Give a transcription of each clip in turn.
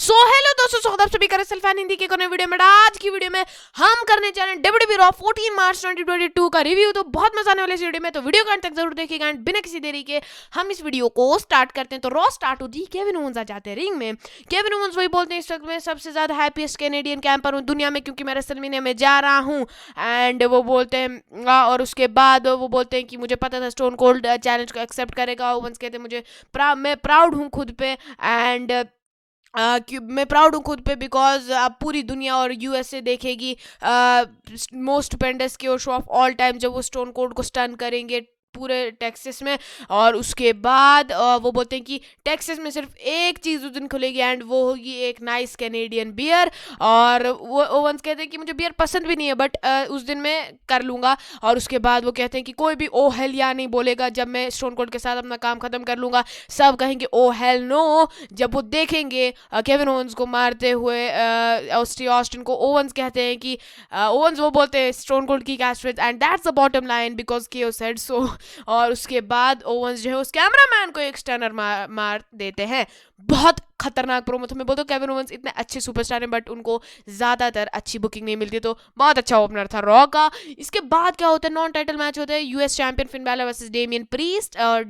So hello दोस्तों, स्वागत है आप सभी का रेसल फैन हिंदी के कोने वीडियो में। आज की वीडियो में हम करने जा रहे हैं WWE रॉ 14 मार्च 2022 का रिव्यू। तो बहुत मजा आने वाला है इस वीडियो में, तो वीडियो को अंत तक जरूर देखिएगा। एंड बिना किसी देरी के हम इस वीडियो को स्टार्ट करते हैं। तो रॉ स्टार्ट होती है, केविन ओवेंस आ जाते हैं रिंग में। केविन ओवेंस वही बोलते हैं, इस वक्त मैं सबसे ज्यादा हैप्पीएस्ट कैनेडियन कैंपर हूँ दुनिया में, क्योंकि मैं रेसलमेनिया में जा रहा हूँ। एंड वो बोलते हैं और उसके बाद वो बोलते हैं कि मुझे पता था स्टोन कोल्ड चैलेंज को एक्सेप्ट करेगा। ओवेंस कहते हैं मुझे मैं प्राउड हूँ खुद पे। एंड मैं प्राउड हूँ खुद पे, बिकॉज अब पूरी दुनिया और यूएसए देखेगी मोस्ट स्टुपेंडस के शो ऑफ ऑल टाइम, जब वो स्टोन कोल्ड को स्टन करेंगे पूरे टेक्सास में। और उसके बाद वो बोलते हैं कि टेक्सास में सिर्फ एक चीज़ उस दिन खुलेगी, एंड वो होगी एक नाइस कैनेडियन बियर। और वो ओवेंस कहते हैं कि मुझे बियर पसंद भी नहीं है, बट उस दिन मैं कर लूँगा। और उसके बाद वो कहते हैं कि कोई भी ओ हेल या नहीं बोलेगा जब मैं स्टोन कोल्ड के साथ अपना काम खत्म कर लूँगा। सब कहेंगे ओ हेल नो जब वो देखेंगे केविन ओवेंस को मारते हुए ऑस्टिन को। ओवेंस कहते हैं कि ओवेंस वो बोलते हैं स्टोन कोल्ड की catchphrase, and that's the bottom line because KO said so. और उसके बाद ओवेंस जो है उस कैमरामैन को एक स्टनर मार देते हैं। बहुत खतरनाक प्रोमो था। मैं बोलता हूँ केविन ओवेंस इतने अच्छे सुपरस्टार हैं, बट उनको ज़्यादातर अच्छी बुकिंग नहीं मिलती, तो बहुत अच्छा ओपनर था रॉ का। इसके बाद क्या होता है, नॉन टाइटल मैच होता है, US champion Finn Balor versus Damien priest. और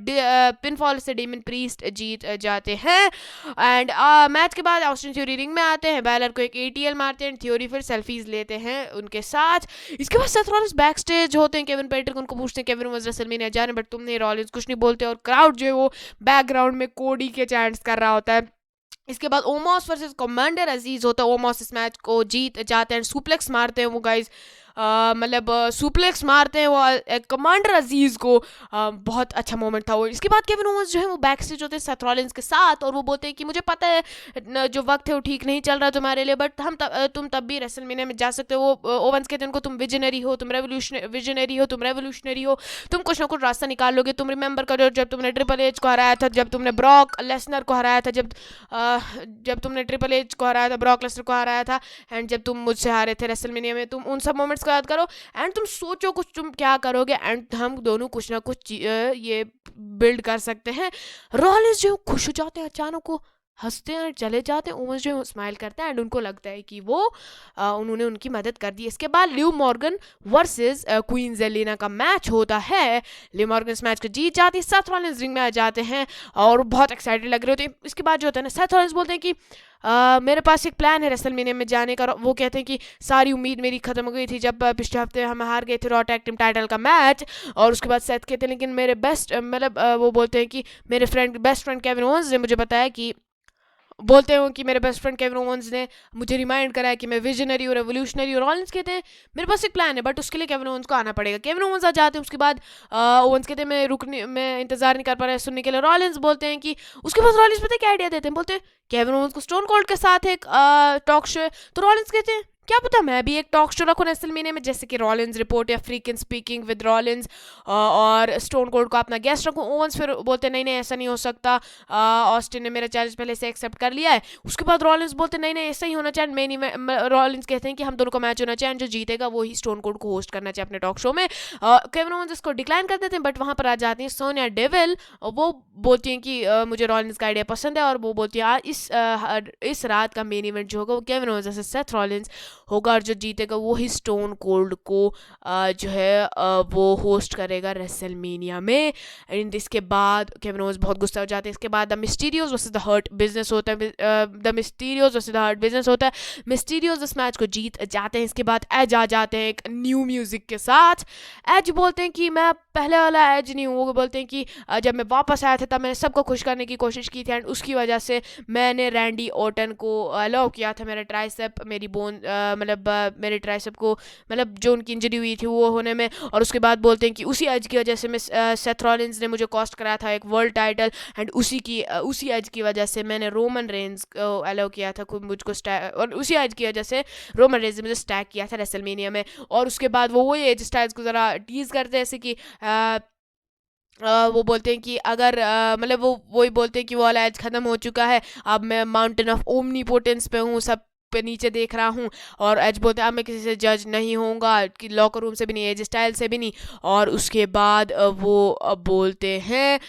पिनफॉल से डेमियन प्रीस्ट जीत जाते हैं। एंड मैच के बाद ऑस्टिन थ्योरी रिंग में आते हैं, बैलर को एक एटीएल मारते हैं, थ्योरी फिर सेल्फीज लेते हैं उनके साथ। इसके बाद सेथ रॉलिंस बैक स्टेज होते हैं, केविन पेटर उनको पूछते हैं केविन ओवेंस रेसलमेनिया जा रहे हैं, बट तुमने रॉलिंस कुछ नहीं बोलते। और क्राउड जो है वो बैकग्राउंड में कोडी के चैंट्स कर रहा होता है। इसके बाद ओमोस वर्सेस कमांडर अजीज होता है। ओमोस इस मैच को जीत जाते हैं, सुप्लेक्स मारते हैं वो गाइज, मतलब सुप्लेक्स मारते हैं वो कमांडर अजीज को। बहुत अच्छा मोमेंट था वो। इसके बाद केविन ओवेंस जो है वो बैक स्टेज होते हैं सेथ रॉलिंस के साथ, और वो बोलते हैं कि मुझे पता है जो वक्त है वो ठीक नहीं चल रहा तुम्हारे लिए, बट तुम तब भी रेसलमेनिया में जा सकते हो। ओवेंस कहते हैं उनको, तुम विजनरी हो, तुम रेवोल्यूशनरी हो, तुम कुछ ना कुछ रास्ता निकाल लोगे। तुम रिमेंबर करो जब तुमने ट्रिपल एच को हराया था, जब तुमने ब्रॉक लेसनर को हराया था, जब तुमने ट्रिपल एच को हराया था, ब्रॉक लेसनर को हराया था, एंड जब तुम मुझसे हारे थे रेसलमेनिया में, तुम उन सब मोमेंट्स को याद करो एंड तुम सोचो कुछ तुम क्या करोगे, एंड हम दोनों कुछ ना कुछ ये बिल्ड कर सकते हैं। रॉलिंस जो खुश हो जाते हैं, अचानक को हंसते हैं, चले जाते हैं। ओवेंस जो स्माइल करते हैं, एंड उनको लगता है कि वो उन्होंने उनकी मदद कर दी। इसके बाद Liv Morgan versus queen Jelena का मैच होता है। लिव मॉर्गन इस मैच को जीत जाती है, सेथ रॉलिंस रिंग में आ जाते हैं और बहुत एक्साइटेड लग रहे होते हैं। इसके बाद जो होता है ना, सेथ रॉलिंस बोलते हैं कि मेरे पास एक प्लान है रेसलमेनिया में जाने का। वो कहते हैं कि सारी उम्मीद मेरी खत्म हो गई थी जब पिछले हफ्ते हम हार गए थे रॉ टैग टीम टाइटल का मैच। और उसके बाद सेथ कहते हैं लेकिन मेरे बेस्ट मतलब वो बोलते हैं कि मेरे बेस्ट फ्रेंड केविन ओवेंस ने मुझे बताया कि बोलते हो कि मेरे बेस्ट फ्रेंड केविन ओवेंस ने मुझे रिमाइंड कराया कि मैं विजनरी और रेवोल्यूशनरी। और रॉलिंस कहते हैं मेरे पास एक प्लान है, बट उसके लिए केविन ओवेंस को आना पड़ेगा। केविन ओवेंस आ जाते हैं। उसके बाद ओवेंस कहते हैं मैं इंतजार नहीं कर पा रहा सुनने के लिए। रॉलिंस बोलते हैं कि उसके बाद रॉलिंस पता है क्या आइडिया देते हैं, बोलते हैं केविन ओवेंस को स्टोन कोल्ड के साथ एक टॉक शो है। तो रॉलिंस कहते हैं क्या पता मैं भी एक टॉक शो रखूँ रेसलमेनिया में, जैसे कि रॉलिंस रिपोर्ट या फ्रीकिन स्पीकिंग विद रॉलिंस, और स्टोन कोल्ड को अपना गेस्ट रखूँ। ओवेंस फिर बोलते नहीं ऐसा नहीं हो सकता, ऑस्टिन ने मेरा चैलेंज पहले से एक्सेप्ट कर लिया है। उसके बाद रॉलिंस बोलते नहीं ऐसा ही होना चाहिए। रॉलिंस कहते हैं कि हम दोनों का मैच होना चाहिए, जो जीतेगा वो ही स्टोन कोल्ड को होस्ट करना चाहिए अपने टॉक शो में। केविन ओवेंस इसको डिक्लाइन कर देते हैं, बट वहाँ पर आ जाती हैं सोनिया डेविल। वो बोलती हैं कि मुझे रॉलिंस का आइडिया पसंद है, और वो बोलती है इस रात का मेन इवेंट जो होगा वो केविन ओवेंस जैसे सेथ रॉलिंस होगा, और जो जीतेगा वो ही स्टोन कोल्ड को जो है वो होस्ट करेगा रेसलमेनिया में। एंड इसके बाद केविन ओवेंस बहुत गुस्सा हो जाते हैं। इसके बाद the Mysterios versus the Hurt Business होता है। The Mysterios versus the Hurt Business होता है। मिस्टीरियोस इस मैच को जीत जाते हैं। इसके बाद एज आ जाते हैं एक न्यू म्यूजिक के साथ। एज बोलते हैं कि मैं पहले वाला एज नहीं हूँ। वो बोलते हैं कि जब मैं वापस आया था तब मैंने सबको खुश करने की कोशिश की थी, एंड उसकी वजह से मैंने रैंडी ऑर्टन को अलाउ किया था मेरा ट्राइसेप मेरी बोन मतलब मेरे ट्राइसेप को मतलब जो उनकी इंजरी हुई थी वो होने में। और उसके बाद बोलते हैं कि उसी एज की वजह से मैं सेथ रॉलिंस ने मुझे कॉस्ट कराया था एक वर्ल्ड टाइटल, एंड उसी एज की वजह से मैंने रोमन रेंज को अलाउ किया था मुझको और उसी एज की वजह से रोमन रेंज ने मुझे स्टैक किया था रेसलमेनिया में। और उसके बाद वो वही एज स्टाइल्स को ज़रा टीज करते हैं, जैसे कि वो बोलते हैं कि अगर मतलब वो वही बोलते हैं कि वो वाला एज ख़त्म हो चुका है, अब मैं माउंटेन ऑफ ओमनीपोटेंस पे हूँ, सब पे नीचे देख रहा हूँ। और एज बोलते हैं अब मैं किसी से जज नहीं होऊंगा, कि लॉकर रूम से भी नहीं, एज स्टाइल से भी नहीं। और उसके बाद वो बोलते हैं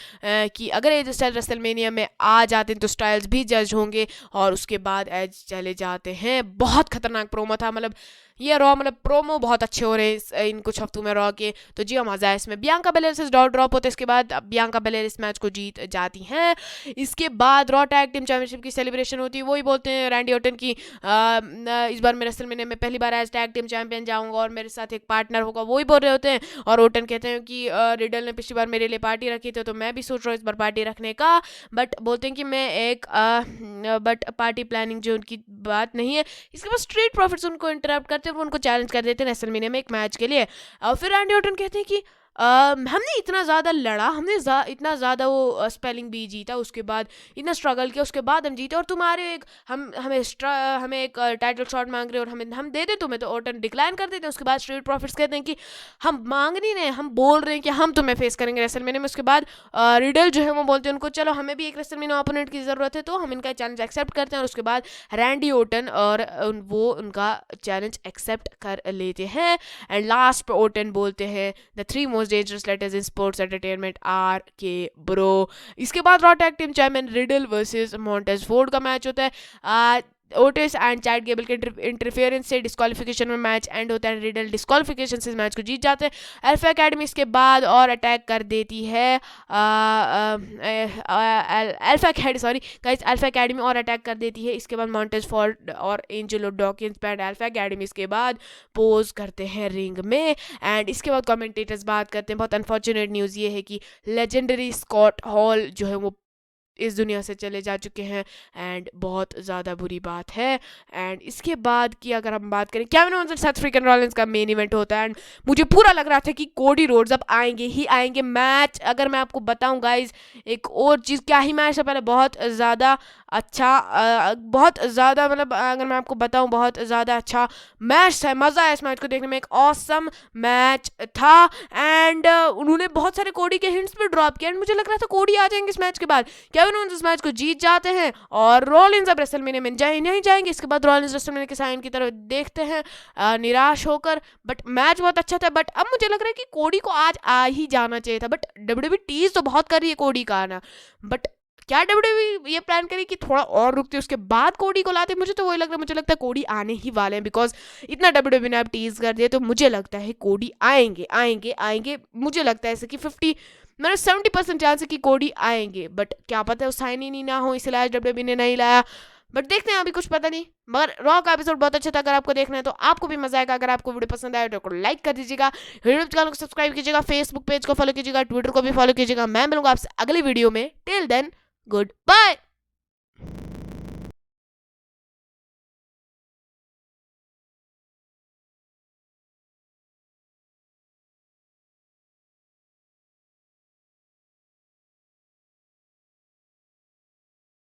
कि अगर एज स्टाइल रेसलमेनिया में आ जाते हैं तो स्टाइल्स भी जज होंगे। और उसके बाद एज चले जाते हैं। बहुत खतरनाक प्रोमो था, मतलब ये रॉ मतलब प्रोमो बहुत अच्छे हो रहे हैं इन कुछ हफ्तों में रॉ के। तो जी मज़ा है इसमें। बियांका बेलेर से ड्रॉप होते हैं, इसके बाद बियांका बेलेर इस मैच को जीत जाती हैं। इसके बाद रॉ टैग टीम चैंपियनशिप की सेलिब्रेशन होती है। वही बोलते हैं रैंडी ऑर्टन की इस बार मैं रेसलमेनिया में पहली बार एज टैग टीम चैंपियन जाऊंगा और मेरे साथ एक पार्टनर होगा, वही बोल रहे होते हैं। और ऑर्टन कहते हैं कि रिडल ने पिछली बार मेरे लिए पार्टी रखी थी, तो मैं भी सोच रहा हूँ इस बार पार्टी रखने का। बट बोलते हैं कि मैं एक बट पार्टी प्लानिंग जो उनकी बात नहीं है। इसके बाद स्ट्रीट प्रॉफिट्स उनको इंटरप्ट करते हैं, वो उनको चैलेंज कर देते हैं रेसलमेनिया में एक मैच के लिए। और फिर रैंडी ऑर्टन कहते हैं कि हमने इतना ज़्यादा लड़ा, हमने इतना ज़्यादा वो स्पेलिंग बी जीता, उसके बाद इतना स्ट्रगल किया, उसके बाद हम जीते, और तुम्हारे एक हमें एक टाइटल शॉट मांग रहे हो और हम दे दें तुम्हें। तो ऑर्टन डिक्लाइन कर देते हैं। उसके बाद स्ट्रीट प्रॉफिट्स कहते हैं कि हम मांग नहीं रहे, हम बोल रहे हैं कि हम तुम्हें फेस करेंगे रेसलमेनिया में। उसके बाद रिडल जो है वो बोलते हैं उनको चलो हमें भी एक रेसलमेनिया ओपोनेंट की ज़रूरत है, तो हम इनका चैलेंज एक्सेप्ट करते हैं। और उसके बाद रैंडी ऑर्टन और वो उनका चैलेंज एक्सेप्ट कर लेते हैं। एंड लास्ट पे ऑर्टन बोलते हैं the 3 most dangerous letters in sports entertainment RK bro। इसके बाद raw tag team champion riddle versus montage Ford का मैच होता है। ओटिस एंड चैट गेबल के इंटरफेरेंस से डिस्क्वालिफिकेशन में मैच एंड होता है। रिडल डिस्क्वालिफिकेशन से इस मैच को जीत जाते हैं। अल्फा एकेडमी इसके बाद और अटैक कर देती है। अल्फा एकेडमी और अटैक कर देती है। इसके बाद मॉन्टेज फोर्ड और Angelo Dawkins band alpha academy इसके बाद पोज करते हैं रिंग में। एंड इसके बाद कमेंटेटर्स बात करते हैं। बहुत अनफॉर्चुनेट न्यूज़ ये है कि लेजेंडरी स्कॉट हॉल जो है वो इस दुनिया से चले जा चुके हैं। एंड बहुत ज़्यादा बुरी बात है। एंड इसके बाद की अगर हम बात करें, केविन ओवेंस और सेथ फ्रीकिन रॉलिंस का मेन इवेंट होता है। एंड मुझे पूरा लग रहा था कि कोडी रोड्स अब आएंगे ही आएंगे। मैच अगर मैं आपको बताऊं गाइज, एक और चीज़ क्या ही मैच है, पहले बहुत ज़्यादा अच्छा, बहुत ज़्यादा मतलब अगर मैं आपको बताऊं बहुत ज़्यादा अच्छा मैच था। मज़ा आया इस मैच को देखने में, एक ऑसम मैच था। एंड उन्होंने बहुत सारे कोडी के हिंट्स भी ड्रॉप किए। एंड मुझे लग रहा था कोडी आ जाएंगे इस मैच के बाद। केविन ओवेंस इस मैच को जीत जाते हैं और रॉलिंस अब रेसलमेनिया में नहीं जाएंगे। इसके बाद रॉलिंस रेसलमेनिया के साइन की तरफ देखते हैं निराश होकर। बट मैच बहुत अच्छा था। बट अब मुझे लग रहा है कि कोडी को आज आ ही जाना चाहिए था। बट डब्ल्यूडब्ल्यूई टीज तो बहुत कर रही है कोडी का आना, बट क्या डब्ल्यूडब्ल्यूई ये प्लान करी कि थोड़ा और रुकते उसके बाद कोडी को लाते? मुझे तो वही लग रहा है, मुझे लगता है कोडी आने ही वाले हैं, बिकॉज इतना डब्ल्यूडब्ल्यूई ने अब टीज कर दिया, तो मुझे लगता है कोडी आएंगे। मुझे लगता है ऐसे कि 70% चांस है कि कोडी आएंगे। बट क्या पता है वो साइन ही नहीं ना हो, इसलिए आज डब्ल्यूडब्ल्यूई ने नहीं लाया। बट देखते हैं, अभी कुछ पता नहीं। मगर रॉ का एपिसोड बहुत अच्छा था। अगर आपको देखना है तो आपको भी मजा आएगा। अगर आपको वीडियो पसंद आए तो लाइक कर दीजिएगा, यूट्यूब चैनल को सब्सक्राइब कीजिएगा, फेसबुक पेज को फॉलो कीजिएगा, ट्विटर को भी फॉलो कीजिएगा। मैं मिलूंगा आपसे अगली वीडियो में। Till then good bye.